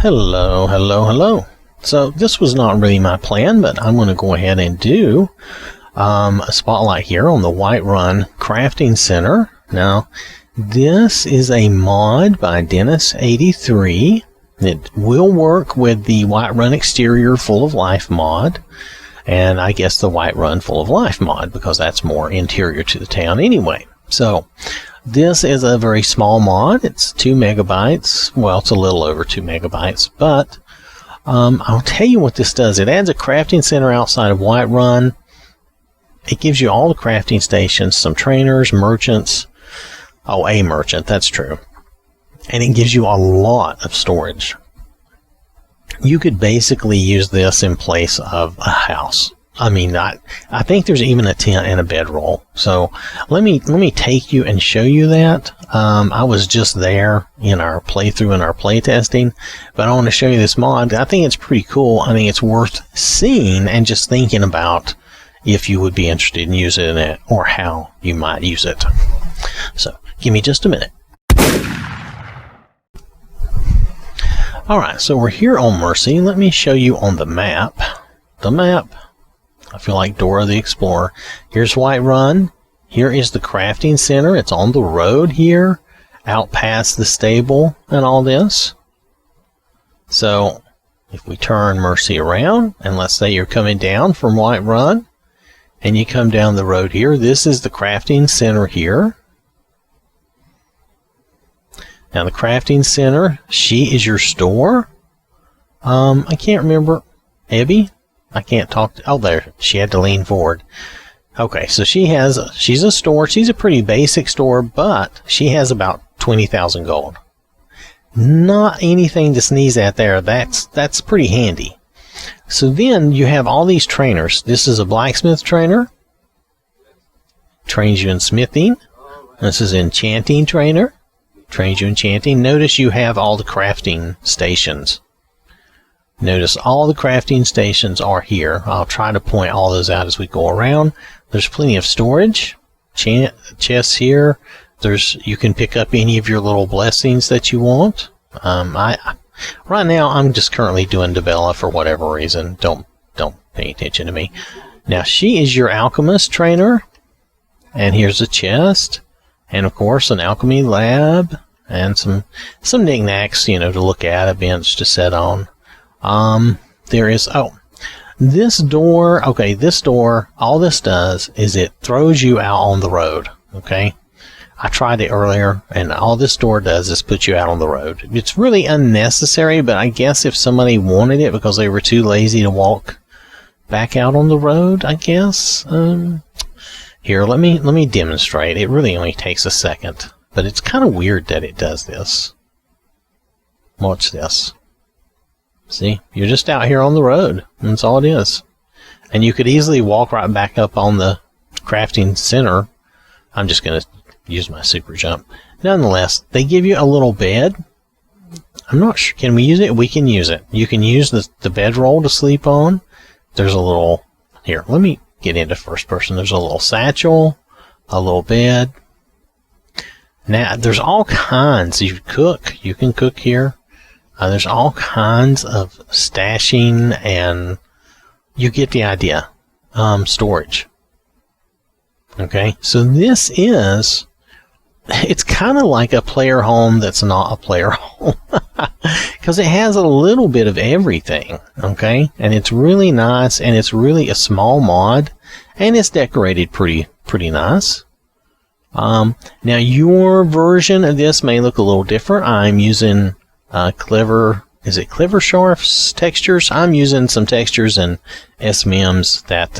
Hello, hello, hello. So this was not really my plan, but I'm going to go ahead and do a spotlight here on the Whiterun Crafting Center. Now, this is a mod by Dennis83. It will work with the Whiterun Exterior Full of Life mod, and I guess the Whiterun Full of Life mod, because that's more interior to the town anyway. So, this is a very small mod. It's 2 megabytes. Well, it's a little over 2 megabytes, but I'll tell you what this does. It adds a crafting center outside of Whiterun. It gives you all the crafting stations, some trainers, merchants. Oh, a merchant, that's true. And it gives you a lot of storage. You could basically use this in place of a house. I mean, I think there's even a tent and a bedroll. So let me take you and show you that. I was just there in our playthrough and our playtesting, but I want to show you this mod. I think it's pretty cool. I think it's worth seeing and just thinking about if you would be interested in using it or how you might use it. So give me just a minute. Alright, so we're here on Mercy. Let me show you on the map. I feel like Dora the Explorer. Here's Whiterun. Here is the crafting center. It's on the road here, out past the stable and all this. So, if we turn Mercy around, and let's say you're coming down from Whiterun, and you come down the road here, this is the crafting center here. Now the crafting center, she is your store. I can't remember. Abby? I can't talk to, oh, there, she had to lean forward. Okay, so she's a store. She's a pretty basic store, but she has about 20,000 gold. Not anything to sneeze at there. That's pretty handy. So then you have all these trainers. This is a blacksmith trainer. Trains you in smithing. This is an enchanting trainer. Trains you in enchanting. Notice you have all the crafting stations. Notice all the crafting stations are here. I'll try to point all those out as we go around. There's plenty of storage. Chests here. You can pick up any of your little blessings that you want. Right now I'm just currently doing Devella for whatever reason. Don't pay attention to me. Now she is your alchemist trainer. And here's a chest. And of course an alchemy lab. And some knickknacks, to look at, a bench to sit on. There is, this door, all this does is it throws you out on the road, okay? I tried it earlier, and all this door does is put you out on the road. It's really unnecessary, but I guess if somebody wanted it because they were too lazy to walk back out on the road, I guess. Here, let me demonstrate. It really only takes a second, but it's kind of weird that it does this. Watch this. See, you're just out here on the road. That's all it is. And you could easily walk right back up on the crafting center. I'm just going to use my super jump. Nonetheless, they give you a little bed. I'm not sure. Can we use it? We can use it. You can use the bedroll to sleep on. There's a little... Here, let me get into first person. There's a little satchel, a little bed. Now, there's all kinds. You can cook here. There's all kinds of stashing, and you get the idea. Storage. Okay, so this is, it's kind of like a player home that's not a player home. Because it has a little bit of everything, okay? And it's really nice, and it's really a small mod, and it's decorated pretty nice. Now, your version of this may look a little different. I'm using... Clever Sharf's textures? I'm using some textures and SMMs that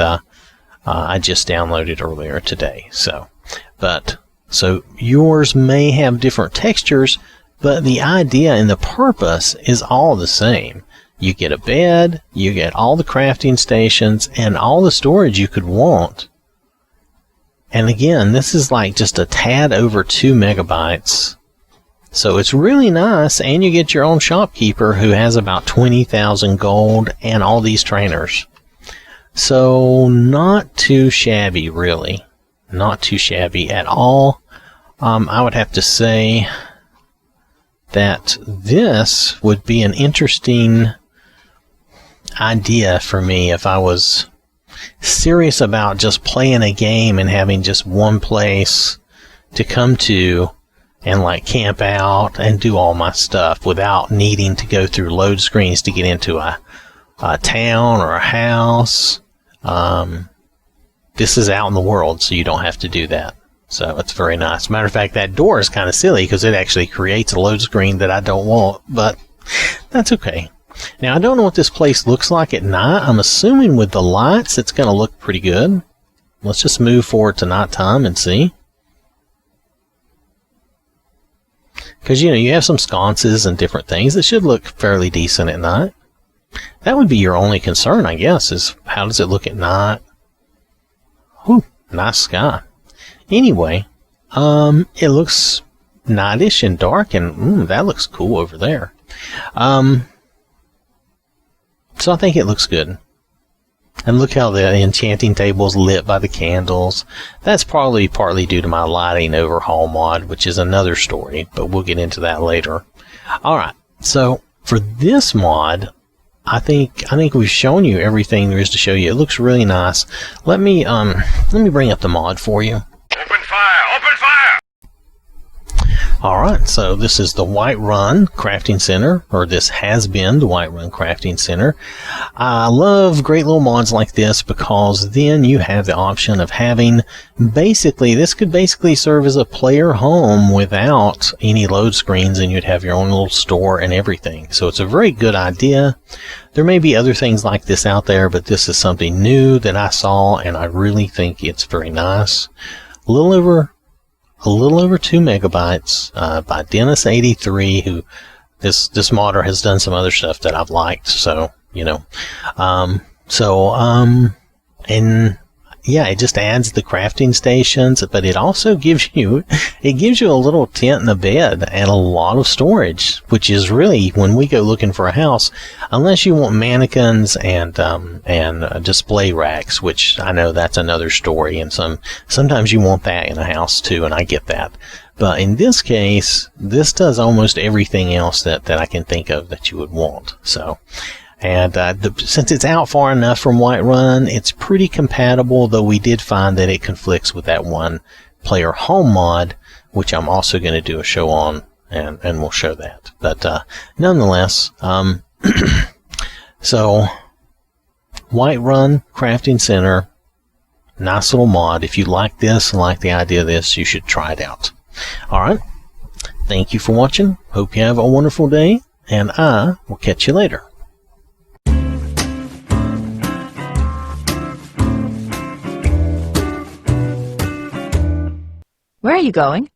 I just downloaded earlier today. So yours may have different textures, but the idea and the purpose is all the same. You get a bed, you get all the crafting stations, and all the storage you could want. And again, this is like just a tad over 2 megabytes. So it's really nice, and you get your own shopkeeper who has about 20,000 gold and all these trainers. So not too shabby, really. Not too shabby at all. I would have to say that this would be an interesting idea for me if I was serious about just playing a game and having just one place to come to and like camp out and do all my stuff without needing to go through load screens to get into a town or a house. This is out in the world, so you don't have to do that. So it's very nice. Matter of fact, that door is kind of silly because it actually creates a load screen that I don't want, but that's okay. Now, I don't know what this place looks like at night. I'm assuming with the lights, it's going to look pretty good. Let's just move forward to nighttime and see. Because, you know, you have some sconces and different things that should look fairly decent at night. That would be your only concern, I guess, is how does it look at night? Whew, nice sky. Anyway, it looks nightish and dark, and that looks cool over there. So I think it looks good. And look how the enchanting table is lit by the candles. That's probably partly due to my lighting overhaul mod, which is another story, but we'll get into that later. Alright, so for this mod, I think we've shown you everything there is to show you. It looks really nice. Let me bring up the mod for you. Open fire! Open fire! Alright, so this is the Whiterun Crafting Center, or this has been the Whiterun Crafting Center. I love great little mods like this because then you have the option of having this could basically serve as a player home without any load screens, and you'd have your own little store and everything. So it's a very good idea. There may be other things like this out there, but this is something new that I saw, and I really think it's very nice. A little over 2 megabytes by Dennis83, who this modder has done some other stuff that I've liked. So, you know, and yeah, it just adds the crafting stations, but it also gives you a little tent and a bed and a lot of storage, which is really, when we go looking for a house, unless you want mannequins and display racks, which I know that's another story, and sometimes you want that in a house too, and I get that. But in this case, this does almost everything else that I can think of that you would want. So. And since it's out far enough from Whiterun, it's pretty compatible, though we did find that it conflicts with that one player home mod, which I'm also going to do a show on, and we'll show that. But nonetheless, so Whiterun Crafting Center, nice little mod. If you like this and like the idea of this, you should try it out. Alright, thank you for watching. Hope you have a wonderful day, and I will catch you later. Where are you going?